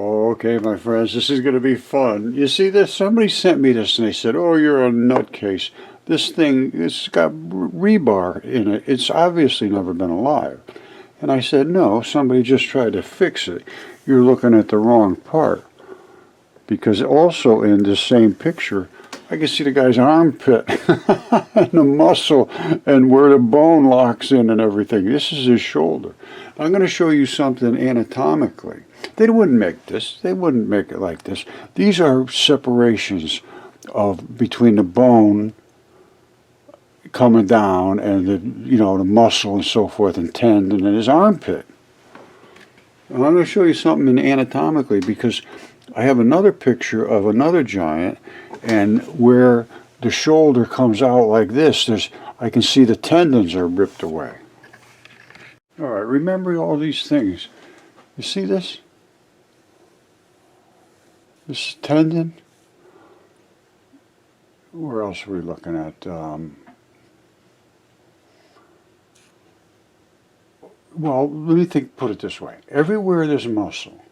Oh, okay, my friends, this is going to be fun. You see this? Somebody sent me this and they said, oh, you're a nutcase. This thing, it's got rebar in it. It's obviously never been alive. And I said, no, somebody just tried to fix it. You're looking at the wrong part. Because also in this same picture, I can see the guy's armpit and the muscle and where the bone locks in and everything. This is his shoulder. I'm going to show you something anatomically. They wouldn't make this. They wouldn't make it like this. These are separations between the bone coming down and the muscle and so forth and tendon and his armpit. And I'm going to show you something anatomically because I have another picture of another giant, and where the shoulder comes out like this, I can see the tendons are ripped away. All right, remember all these things. You see this? This tendon. Where else are we looking at? Well, let me put it this way. Everywhere there's a muscle,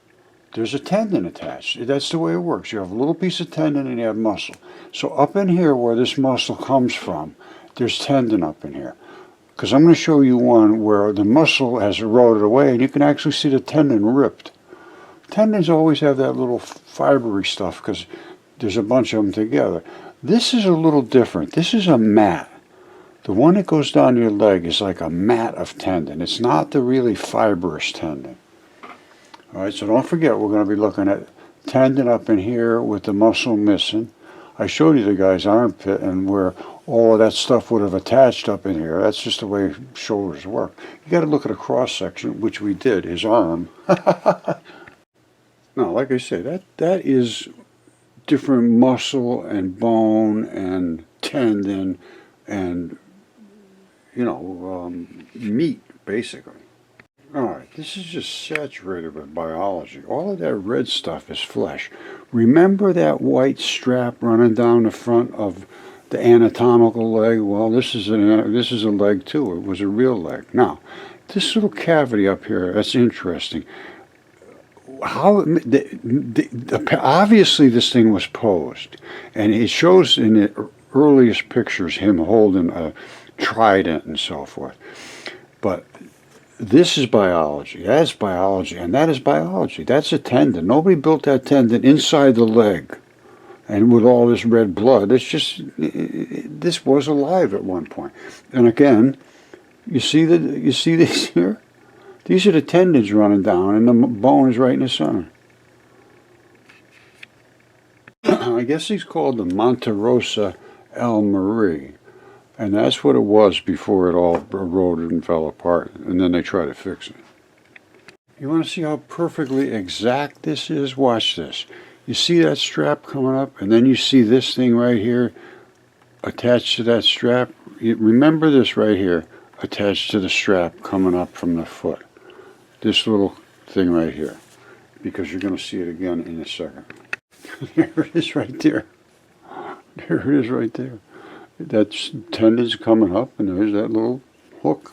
there's a tendon attached. That's the way it works. You have a little piece of tendon and you have muscle. So up in here where this muscle comes from, there's tendon up in here. Because I'm going to show you one where the muscle has eroded away and you can actually see the tendon ripped. Tendons always have that little fibery stuff because there's a bunch of them together. This is a little different. This is a mat. The one that goes down your leg is like a mat of tendon. It's not the really fibrous tendon. All right, so don't forget we're going to be looking at tendon up in here with the muscle missing. I showed you the guy's armpit and where all of that stuff would have attached up in here. That's just the way shoulders work. You got to look at a cross section, which we did, his arm. Now, like I say, that is different muscle and bone and tendon and meat, basically. Alright, this is just saturated with biology. All of that red stuff is flesh. Remember that white strap running down the front of the anatomical leg? Well, this is a leg too. It was a real leg. Now, this little cavity up here, that's interesting. Obviously this thing was posed, and it shows in the earliest pictures him holding a trident and so forth. But this is biology, that's biology, and that is biology. That's a tendon. Nobody built that tendon inside the leg and with all this red blood. It's just, this was alive at one point. And again, you see this here? These are the tendons running down, and the bone is right in the center. I guess he's called the Monte Rosa El Marie. And that's what it was before it all eroded and fell apart. And then they tried to fix it. You want to see how perfectly exact this is? Watch this. You see that strap coming up? And then you see this thing right here attached to that strap. Remember this right here attached to the strap coming up from the foot. This little thing right here. Because you're going to see it again in a second. There it is right there. There it is right there. That tendon's coming up, and there's that little hook.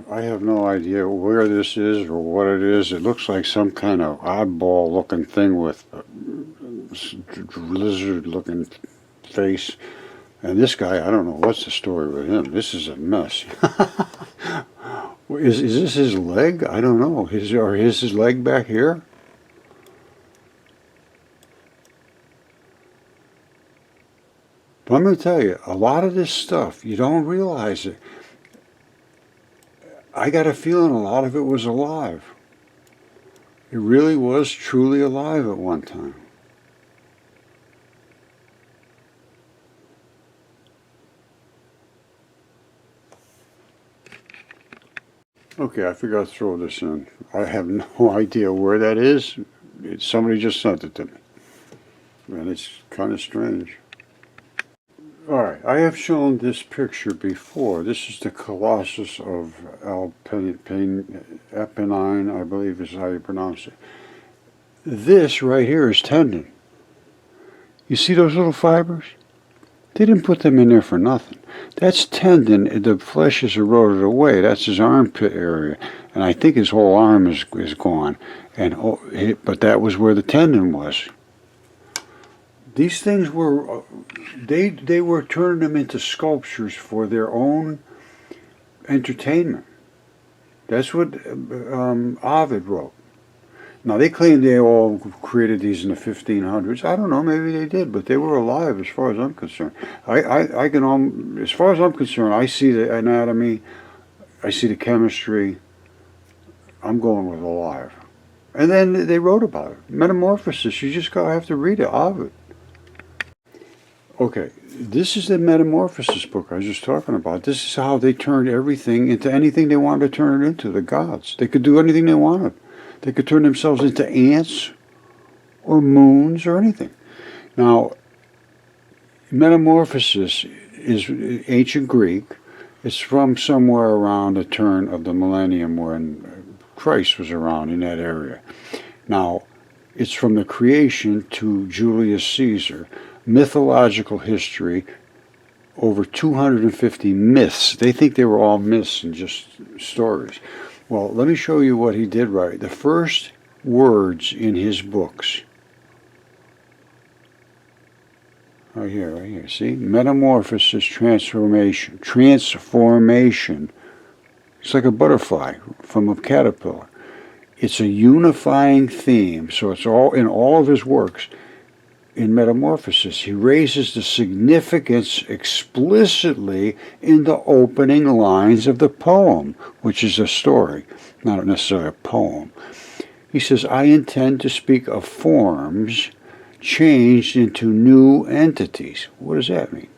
I have no idea where this is or what it is. It looks like some kind of oddball looking thing with a lizard looking face. And this guy, I don't know what's the story with him. This is a mess. Is this his leg? I don't know. Is his leg back here? But I'm going to tell you, a lot of this stuff, you don't realize it. I got a feeling a lot of it was alive. It really was truly alive at one time. Okay, I forgot to throw this in. I have no idea where that is. Somebody just sent it to me. And it's kind of strange. Alright, I have shown this picture before. This is the Colossus of Accompanying, I believe is how you pronounce it. This right here is tendon. You see those little fibers? They didn't put them in there for nothing. That's tendon. The flesh is eroded away. That's his armpit area, and I think his whole arm is gone. And but that was where the tendon was. These things were, they were turning them into sculptures for their own entertainment. That's what Ovid wrote. Now, they claim they all created these in the 1500s. I don't know, maybe they did, but they were alive as far as I'm concerned. I can, as far as I'm concerned, I see the anatomy, I see the chemistry. I'm going with alive. And then they wrote about it. Metamorphosis, you just have to read it, Ovid. Okay, this is the Metamorphosis book I was just talking about. This is how they turned everything into anything they wanted to turn it into, the gods. They could do anything they wanted. They could turn themselves into ants or moons or anything. Now, Metamorphosis is ancient Greek. It's from somewhere around the turn of the millennium when Christ was around in that area. Now, it's from the creation to Julius Caesar. Mythological history, over 250 myths. They think they were all myths and just stories. Well, let me show you what he did right. The first words in his books. Right here, see? Metamorphosis, transformation. Transformation. It's like a butterfly from a caterpillar. It's a unifying theme, so it's all in all of his works. In Metamorphosis, he raises the significance explicitly in the opening lines of the poem, which is a story, not necessarily a poem. He says, I intend to speak of forms changed into new entities. What does that mean?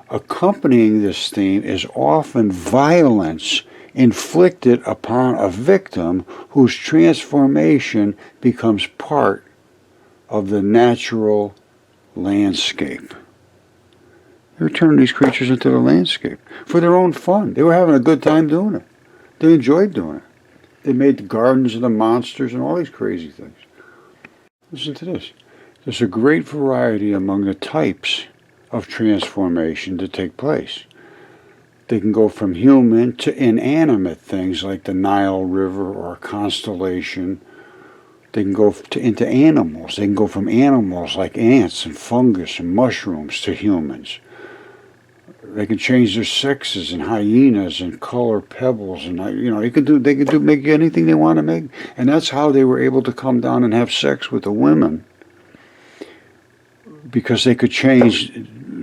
Accompanying this theme is often violence inflicted upon a victim whose transformation becomes part of the natural landscape. They were turning these creatures into the landscape for their own fun. They were having a good time doing it. They enjoyed doing it. They made the gardens of the monsters and all these crazy things. Listen to this. There's a great variety among the types of transformation to take place. They can go from human to inanimate things like the Nile River or a constellation. They can go into animals. They can go from animals like ants and fungus and mushrooms to humans. They can change their sexes in hyenas and color pebbles, and they could make anything they want to make. And that's how they were able to come down and have sex with the women, because they could change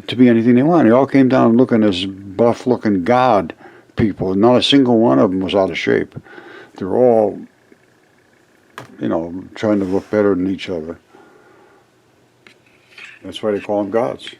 to be anything they want. They all came down looking as buff-looking god people. Not a single one of them was out of shape. They're all, trying to look better than each other. That's why they call them gods.